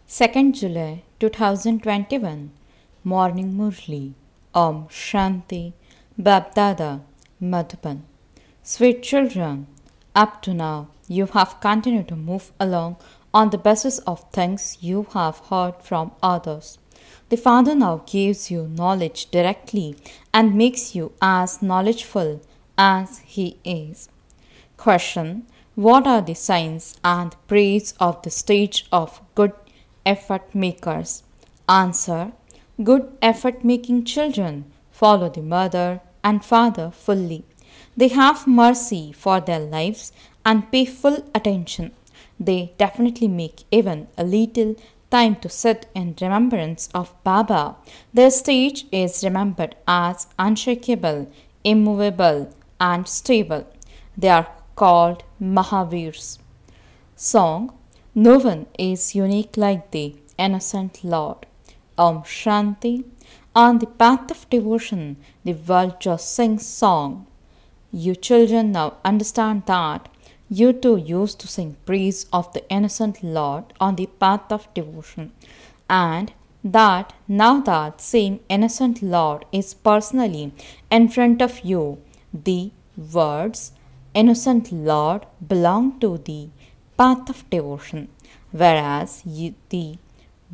2nd July 2021 Morning Murli Om Shanti Babdada Madhuban. Sweet children, up to now you have continued to move along on the basis of things you have heard from others. The Father now gives you knowledge directly and makes you as knowledgeful as He is. Question: what are the signs and praise of the stage of good effort makers? Answer: good effort making children follow the mother and father fully. They have mercy for their lives and pay full attention. They definitely make even a little time to sit in remembrance of Baba. Their stage is remembered as unshakable, immovable, and stable. They are called Mahavirs. Song: no one is unique like thee, innocent Lord. Om Shanti. On the path of devotion, the world just sings song. You children now understand that you too used to sing praise of the innocent Lord on the path of devotion, and that now that same innocent Lord is personally in front of you, the words innocent Lord belong to the path of devotion, whereas the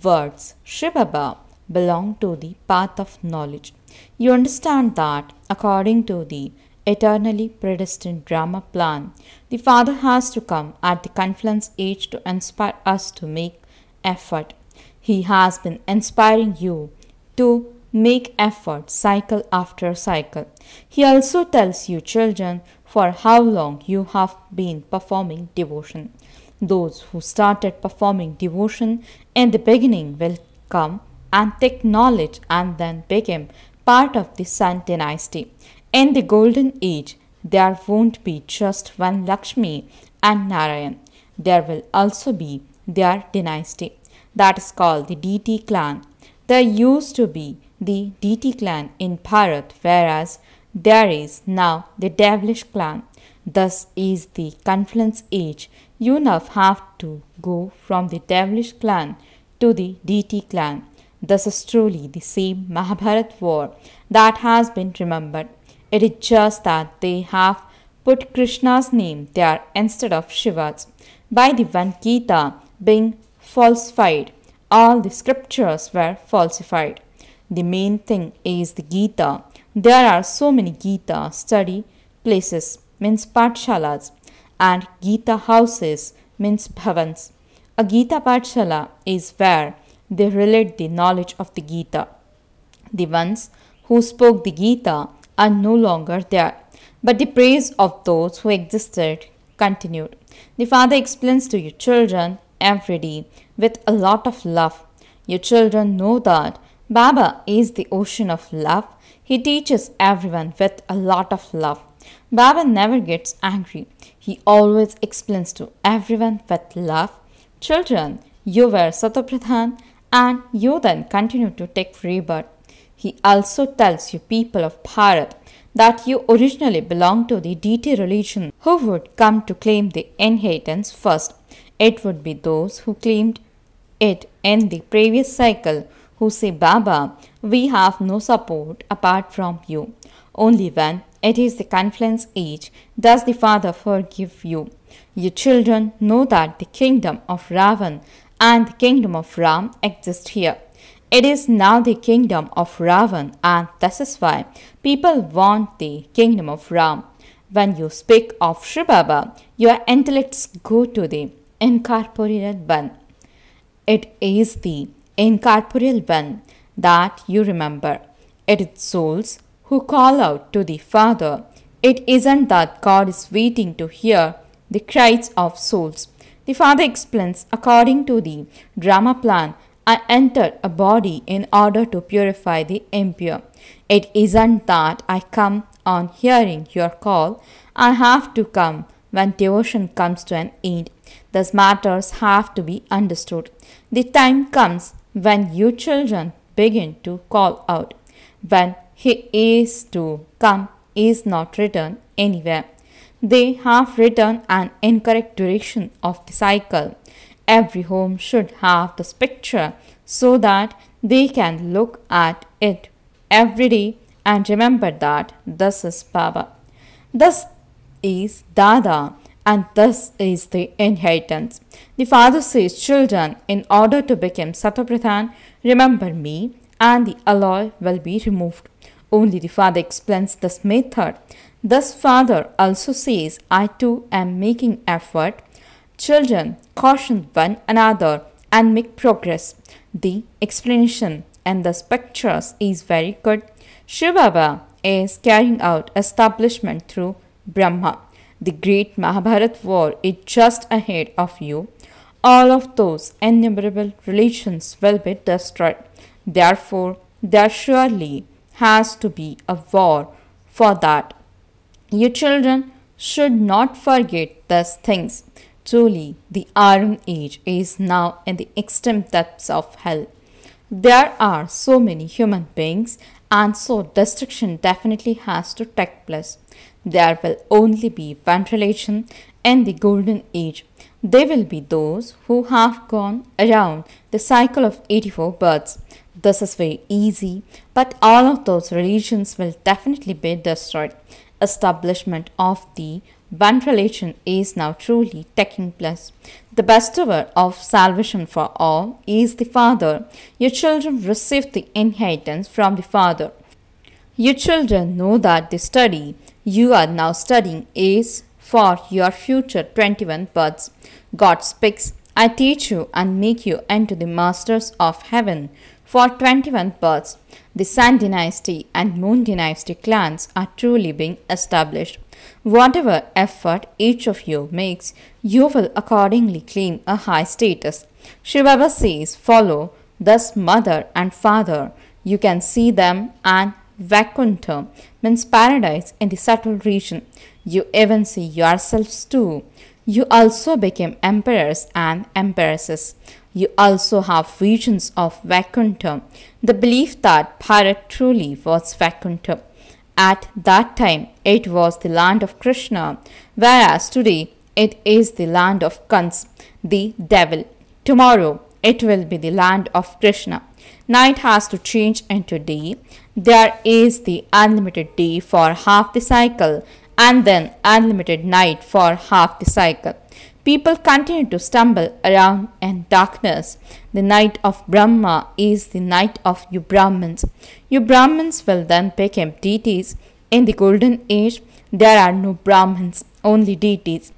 words Shivaba belong to the path of knowledge. You understand that according to the eternally predestined drama plan, the Father has to come at the confluence age to inspire us to make effort. He has been inspiring you to make effort cycle after cycle. He also tells you, children, for how long you have been performing devotion. Those who started performing devotion in the beginning will come and take knowledge and then become part of the Sun dynasty. In the golden age, there won't be just one Lakshmi and Narayan. There will also be their dynasty. That is called the DT clan. There used to be the DT clan in Bharat, whereas there is now the devilish clan. Thus is the confluence age. You now have to go from the devilish clan to the DT clan. This is truly the same Mahabharat war that has been remembered. It is just that they have put Krishna's name there instead of Shiva's. By the one Gita being falsified, all the scriptures were falsified. The main thing is the Gita. There are so many Gita study places, means patshalas, and Gita houses, means bhavans. A Gita patshala is where they relate the knowledge of the Gita. The ones who spoke the Gita are no longer there, but the praise of those who existed continued. The Father explains to you children every day with a lot of love. Your children know that Baba is the ocean of love. He teaches everyone with a lot of love. Baba never gets angry. He always explains to everyone with love. Children, you were Satopradhan and you then continue to take rebirth. He also tells you people of Bharat that you originally belong to the DT religion. Who would come to claim the inheritance first? It would be those who claimed it in the previous cycle who say, Baba, we have no support apart from you. Only when it is the confluence age does the Father forgive you. You children know that the kingdom of Ravan and the kingdom of Ram exist here. It is now the kingdom of Ravan, and this is why people want the kingdom of Ram. When you speak of Shri Baba, your intellects go to the incorporeal one. It is the incorporeal one that you remember. It is souls who call out to the Father. It isn't that God is waiting to hear the cries of souls. The Father explains, according to the drama plan, I entered a body in order to purify the impure. It isn't that I come on hearing your call. I have to come when devotion comes to an end. These matters have to be understood. The time comes when you children begin to call out. When He is to come is not written anywhere. They have written an incorrect duration of the cycle. every home should have this picture so that they can look at it every day and remember that this is Baba, this is Dada, and this is the inheritance. The father says, children, in order to become Satopradhan, remember me, and the alloy will be removed. Only the father explains this method. Thus, father also says, I too am making effort. Children, caution one another and make progress. The explanation and the pictures is very good. Shiv Baba is carrying out establishment through Brahma. The great Mahabharat war is just ahead of you. All of those innumerable religions will be destroyed. Therefore, there surely has to be a war for that. You children should not forget these things. Truly, the Iron Age is now in the extreme depths of hell. There are so many human beings, and so destruction definitely has to take place. There will only be one religion in the Golden Age. They will be those who have gone around the cycle of 84 births. This is very easy, but all of those religions will definitely be destroyed. Establishment of the one religion is now truly taking place. The bestower of salvation for all is the Father. Your children receive the inheritance from the Father. Your children know that the study you are now studying is for your future 21 births. God speaks, I teach you and make you into the masters of heaven for 21 births. The Sun dynasty and Moon dynasty clans are truly being established. Whatever effort each of you makes, you will accordingly claim a high status. Shiv Baba says, follow thus mother and father. You can see them, and Vaikuntha means paradise in the subtle region. You even see yourselves too. You also became emperors and empresses. You also have visions of Vaikuntha, the belief that Bharat truly was Vaikuntha. At that time, it was the land of Krishna, whereas today it is the land of Kans, the devil. Tomorrow, it will be the land of Krishna. Night has to change into day. There is the unlimited day for half the cycle, and then unlimited night for half the cycle. People continue to stumble around in darkness. The night of Brahma is the night of you Brahmins. You Brahmins will then become deities. In the Golden Age, there are no Brahmins, only deities.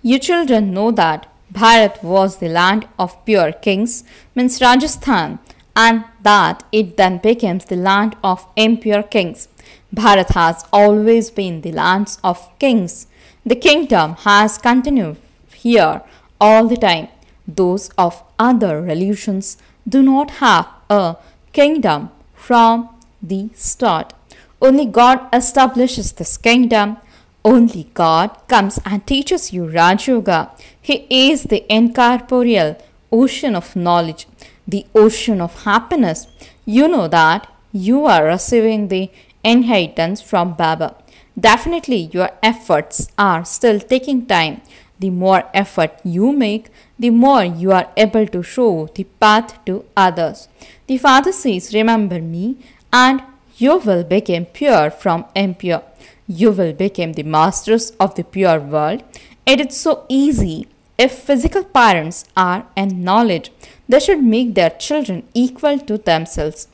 You children know that Bharat was the land of pure kings, means Rajasthan, and that it then becomes the land of impure kings. Bharat has always been the lands of kings. The kingdom has continued here all the time. Those of other religions do not have a kingdom from the start. Only God establishes this kingdom. Only God comes and teaches you Raj Yoga. He is the incorporeal ocean of knowledge, the ocean of happiness. You know that you are receiving the inheritance from Baba. Definitely, your efforts are still taking time. The more effort you make, the more you are able to show the path to others. The Father says, remember me, and you will become pure from impure. You will become the masters of the pure world. It is so easy. If physical parents are in knowledge, they should make their children equal to themselves.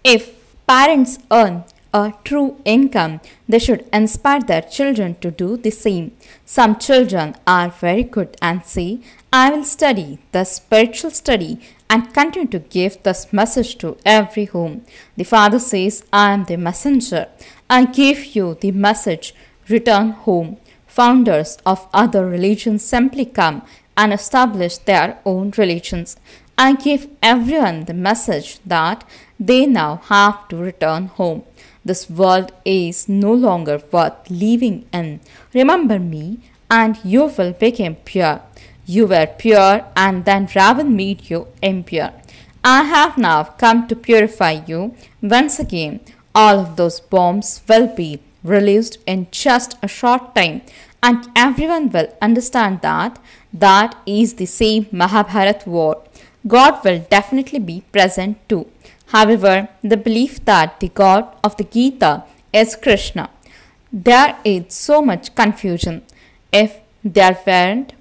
If parents earn a true income, they should inspire their children to do the same. Some children are very good and say, I will study the spiritual study and continue to give this message to every home. The Father says, I am the messenger. I give you the message, return home. Founders of other religions simply come and establish their own religions. I give everyone the message that they now have to return home. This world is no longer worth living in. Remember me, and you will become pure. You were pure, and then Ravan made you impure. I have now come to purify you once again. All of those bombs will be released in just a short time, and everyone will understand that that is the same Mahabharat war. God will definitely be present too. However, the belief that the God of the Gita is Krishna, there is so much confusion. If there weren't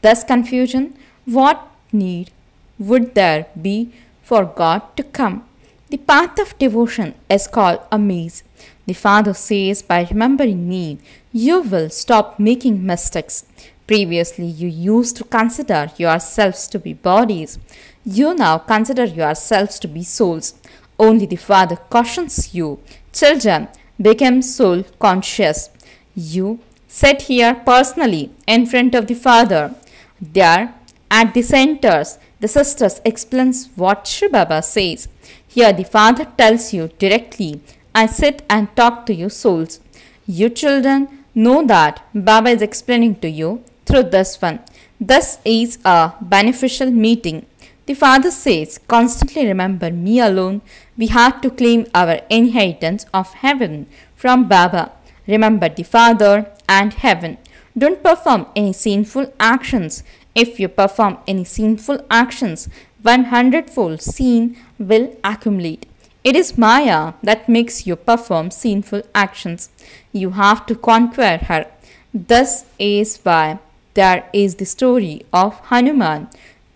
thus confusion, what need would there be for God to come? The path of devotion is called a maze. The Father says, by remembering me, you will stop making mistakes. Previously, you used to consider yourselves to be bodies. You now consider yourselves to be souls. Only the Father cautions you. Children, become soul conscious. You sit here personally in front of the Father. There, at the centers, the sisters explains what Shri Baba says. Here the Father tells you directly, I sit and talk to you souls. You children know that Baba is explaining to you through this one. This is a beneficial meeting. The Father says, constantly remember me alone. We have to claim our inheritance of heaven from Baba. Remember the Father and heaven. Don't perform any sinful actions. If you perform any sinful actions, 100-fold sin will accumulate. It is Maya that makes you perform sinful actions. You have to conquer her. This is why there is the story of Hanuman,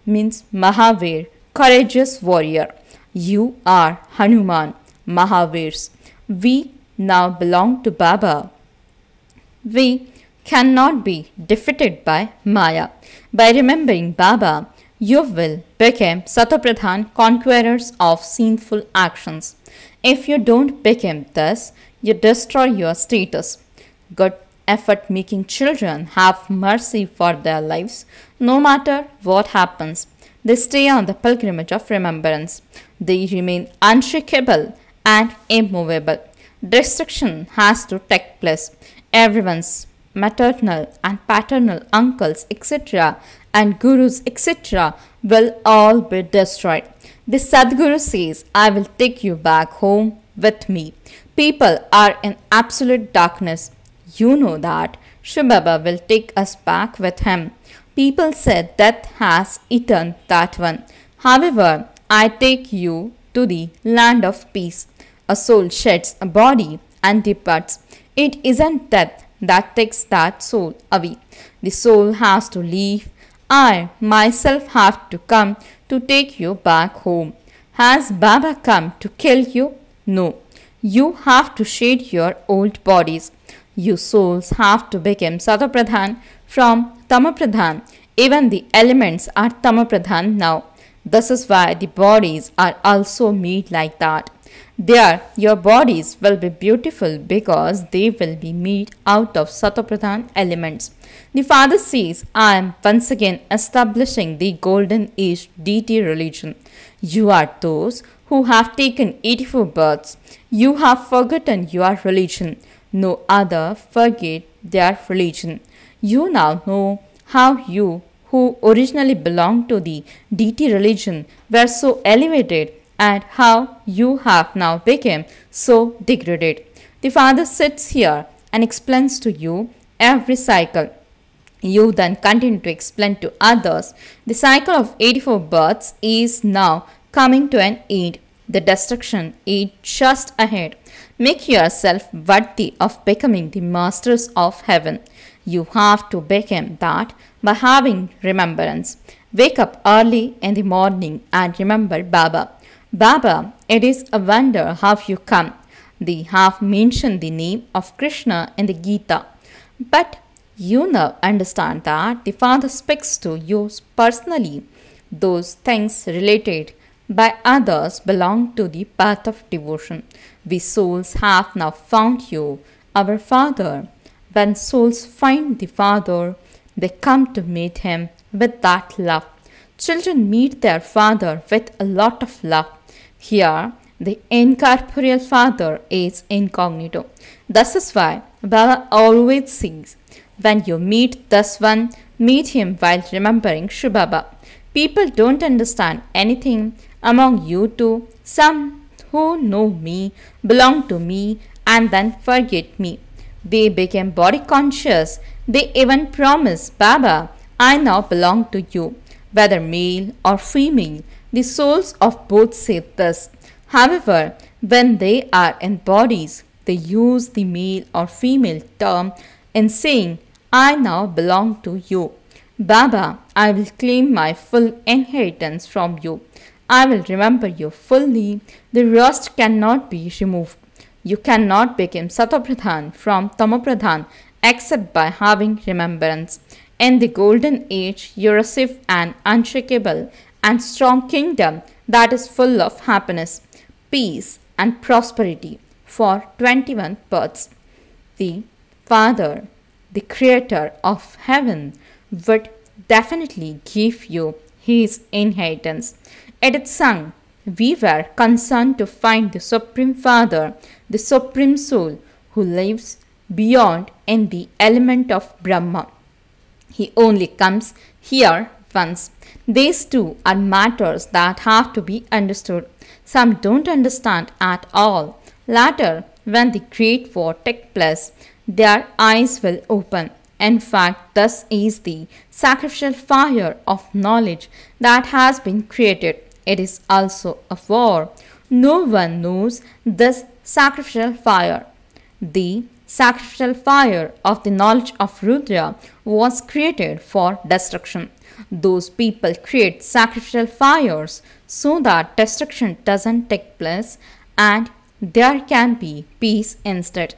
means Mahavir, courageous warrior. You are Hanuman, Mahavirs. We now belong to Baba. We cannot be defeated by Maya. By remembering Baba, you will become Satopradhan, conquerors of sinful actions. If you don't become this, you destroy your status. Good effort making children have mercy for their lives. No matter what happens, they stay on the pilgrimage of remembrance. They remain unshakable and immovable. Destruction has to take place. Everyone's maternal and paternal uncles, etc., and gurus, etc., will all be destroyed. The Sadguru says, I will take you back home with me. People are in absolute darkness. You know that. Shri Baba will take us back with him. People said death has eaten that one. However, I take you to the land of peace. A soul sheds a body and departs. It isn't death that takes that soul away. The soul has to leave. I myself have to come to take you back home. Has Baba come to kill you? No. You have to shed your old bodies. You souls have to become Satopradhan from Tamapradhan. Even the elements are Tamapradhan now. This is why the bodies are also made like that. There, your bodies will be beautiful because they will be made out of Satopradhan elements. The Father says, I am once again establishing the Golden Age deity religion. You are those who have taken 84 births. You have forgotten your religion. No other forget their religion. You now know how you, who originally belonged to the deity religion, were so elevated and how you have now become so degraded. The Father sits here and explains to you every cycle. You then continue to explain to others. The cycle of 84 births is now coming to an end. The destruction is just ahead. Make yourself worthy of becoming the masters of heaven. You have to become that by having remembrance. Wake up early in the morning and remember Baba. Baba, it is a wonder how you come. They have mentioned the name of Krishna in the Gita. But you now understand that the Father speaks to you personally. Those things related by others belong to the path of devotion. We souls have now found you, our Father. When souls find the Father, they come to meet him with that love. Children meet their Father with a lot of love. Here, the incorporeal Father is incognito. This is why Baba always says, when you meet this one, meet him while remembering Shri Baba. People don't understand anything among you two. Some who know me, belong to me, and then forget me. They became body conscious They even promise, Baba, I now belong to you. Whether male or female, the souls of both say this. However, when they are in bodies, they use the male or female term in saying, I now belong to you. Baba, I will claim my full inheritance from you. I will remember you fully. The rust cannot be removed. You cannot become Satopradhan from Tamopradhan except by having remembrance. In the golden age, you receive an unshakable and strong kingdom that is full of happiness, peace, and prosperity for 21 births. The Father, the Creator of heaven, would definitely give you his inheritance. It is sung, we were concerned to find the Supreme Father, the Supreme Soul, who lives beyond in the element of Brahma. He only comes here once. These two are matters that have to be understood. Some don't understand at all. Later, when the great war takes place, their eyes will open. In fact, this is the sacrificial fire of knowledge that has been created. It is also a war. No one knows this sacrificial fire. The sacrificial fire of the knowledge of Rudra was created for destruction. Those people create sacrificial fires so that destruction doesn't take place and there can be peace instead.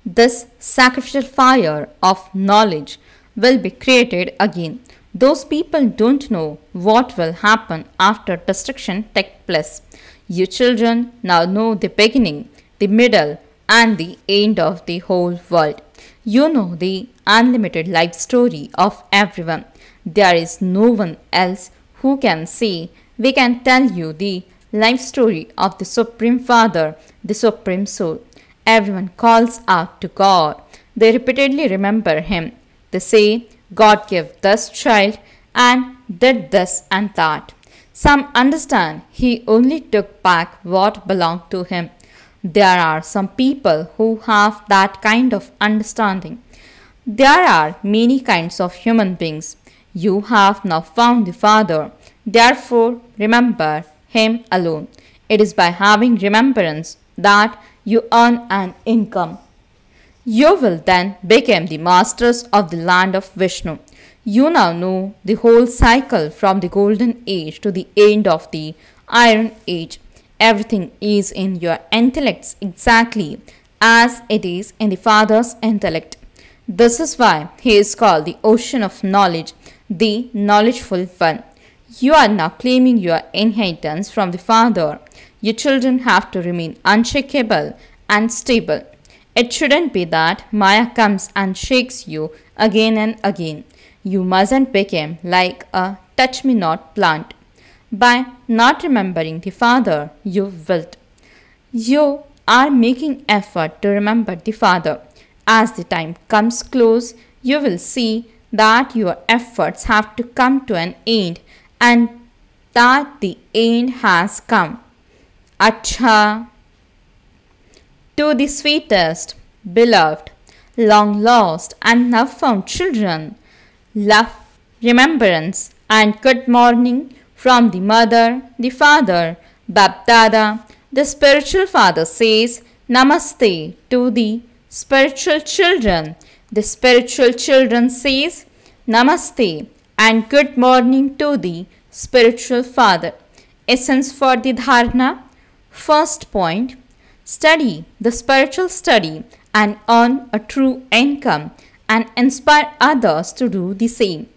This sacrificial fire of knowledge will be created again. Those people don't know what will happen after destruction takes place. You children now know the beginning, the middle, and the end of the whole world. You know the unlimited life story of everyone. There is no one else who can say, we can tell you the life story of the Supreme Father, the Supreme Soul. Everyone calls out to God. They repeatedly remember Him. They say, God gave this child and did this and that. Some understand He only took back what belonged to Him. There are some people who have that kind of understanding. There are many kinds of human beings. You have now found the Father. Therefore, remember Him alone. It is by having remembrance that you earn an income. You will then become the masters of the land of Vishnu. You now know the whole cycle from the golden age to the end of the iron age. Everything is in your intellects exactly as it is in the Father's intellect. This is why He is called the ocean of knowledge, the knowledgeful one. You are now claiming your inheritance from the Father. Your children have to remain unshakable and stable. It shouldn't be that Maya comes and shakes you again and again. You mustn't become like a touch-me-not plant. By not remembering the Father, you wilt. You are making effort to remember the Father. As the time comes close, you will see that your efforts have to come to an end and that the end has come. Acha. To the sweetest, beloved, long lost and now found children, love, remembrance, and good morning from the mother, the father, Bapdada. The spiritual father says Namaste to the spiritual children. The spiritual children says Namaste and good morning to the spiritual father. Essence for the dharana. First point, study the spiritual study and earn a true income and inspire others to do the same.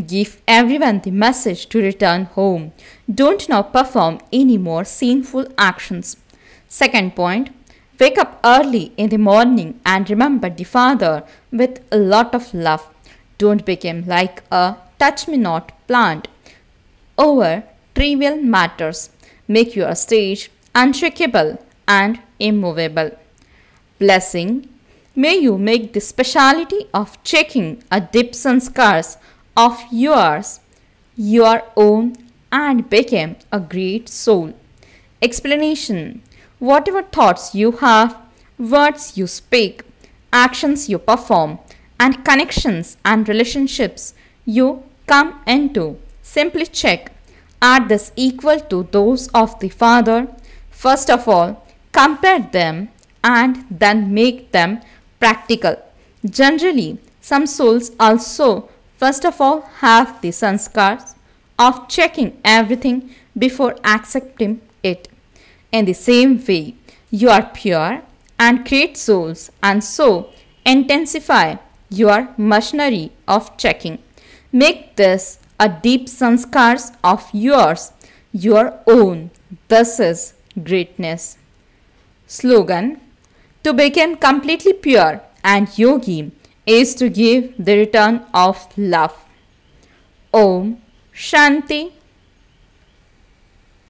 Give everyone the message to return home. Don't now perform any more sinful actions. Second point, wake up early in the morning and remember the Father with a lot of love. Don't become like a touch-me-not plant over trivial matters. Make your stage unshakable and immovable. Blessing. May you make the speciality of checking a deep sanskars of yours, your own, and become a great soul. Explanation. Whatever thoughts you have, words you speak, actions you perform, and connections and relationships you come into. Simply check, are these equal to those of the Father? First of all, compare them and then make them practical. Generally, some souls also first of all have the sanskars of checking everything before accepting it. In the same way, you are pure and create souls and so intensify your machinery of checking. Make this a deep sanskars of yours, your own. This is greatness. Slogan: to become completely pure and yogi is to give the return of love. Om Shanti